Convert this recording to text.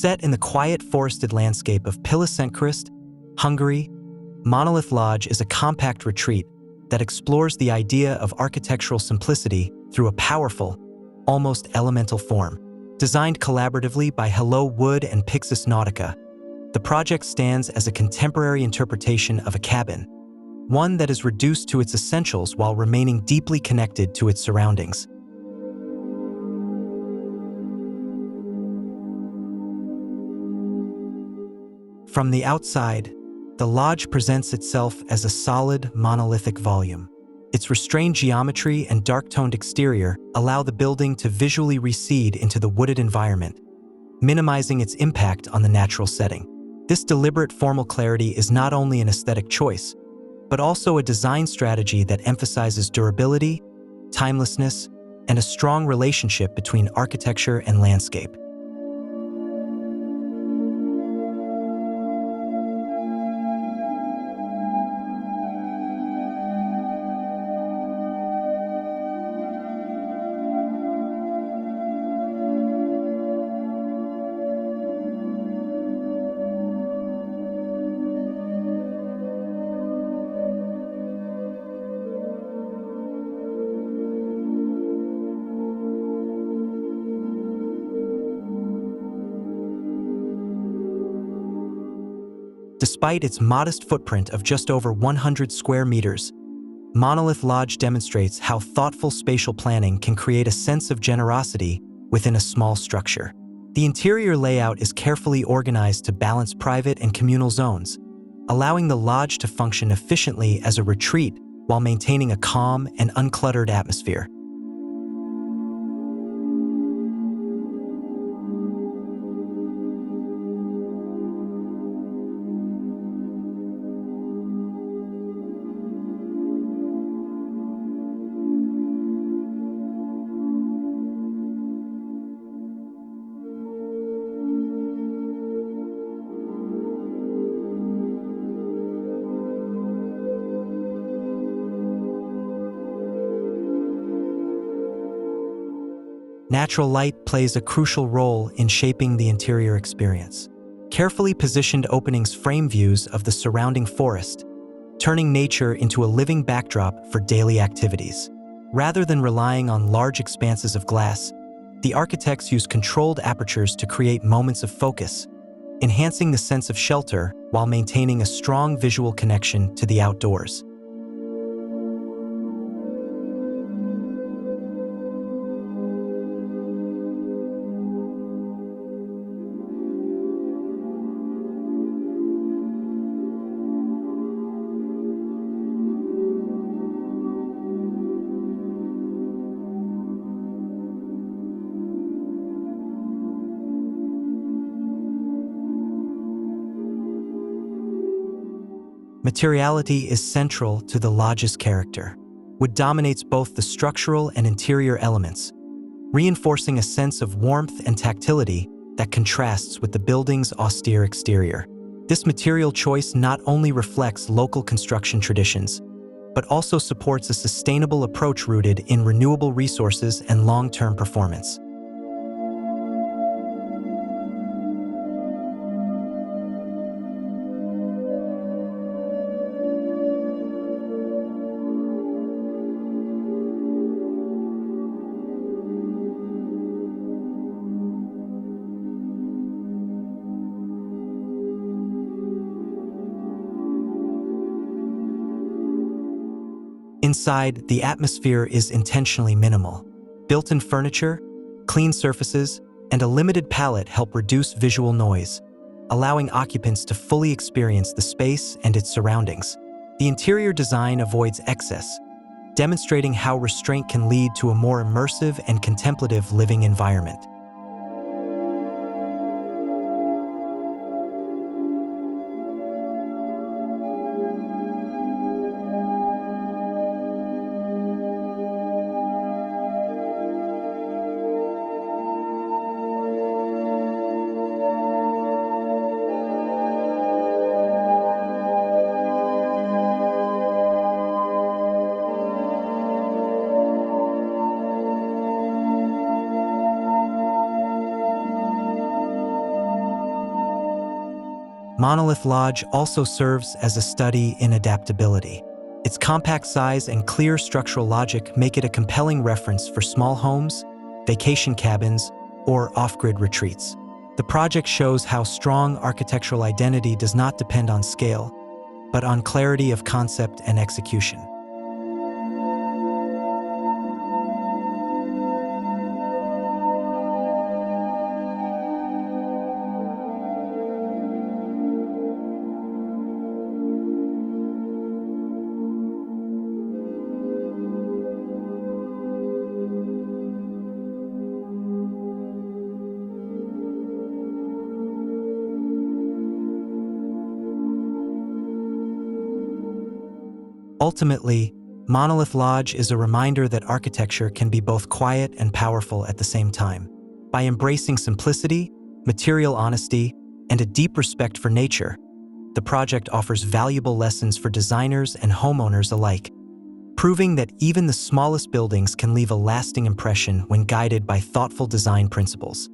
Set in the quiet forested landscape of Pilisszentkereszt, Hungary, Monolith Lodge is a compact retreat that explores the idea of architectural simplicity through a powerful, almost elemental form. Designed collaboratively by Hello Wood and Pyxis Nautica, the project stands as a contemporary interpretation of a cabin, one that is reduced to its essentials while remaining deeply connected to its surroundings. From the outside, the lodge presents itself as a solid, monolithic volume. Its restrained geometry and dark-toned exterior allow the building to visually recede into the wooded environment, minimizing its impact on the natural setting. This deliberate formal clarity is not only an aesthetic choice, but also a design strategy that emphasizes durability, timelessness, and a strong relationship between architecture and landscape. Despite its modest footprint of just over 100 square meters, Monolith Lodge demonstrates how thoughtful spatial planning can create a sense of generosity within a small structure. The interior layout is carefully organized to balance private and communal zones, allowing the lodge to function efficiently as a retreat while maintaining a calm and uncluttered atmosphere. Natural light plays a crucial role in shaping the interior experience. Carefully positioned openings frame views of the surrounding forest, turning nature into a living backdrop for daily activities. Rather than relying on large expanses of glass, the architects use controlled apertures to create moments of focus, enhancing the sense of shelter while maintaining a strong visual connection to the outdoors. Materiality is central to the lodge's character. Wood dominates both the structural and interior elements, reinforcing a sense of warmth and tactility that contrasts with the building's austere exterior. This material choice not only reflects local construction traditions, but also supports a sustainable approach rooted in renewable resources and long-term performance. Inside, the atmosphere is intentionally minimal. Built-in furniture, clean surfaces, and a limited palette help reduce visual noise, allowing occupants to fully experience the space and its surroundings. The interior design avoids excess, demonstrating how restraint can lead to a more immersive and contemplative living environment. Monolith Lodge also serves as a study in adaptability. Its compact size and clear structural logic make it a compelling reference for small homes, vacation cabins, or off-grid retreats. The project shows how strong architectural identity does not depend on scale, but on clarity of concept and execution. Ultimately, Monolith Lodge is a reminder that architecture can be both quiet and powerful at the same time. By embracing simplicity, material honesty, and a deep respect for nature, the project offers valuable lessons for designers and homeowners alike, proving that even the smallest buildings can leave a lasting impression when guided by thoughtful design principles.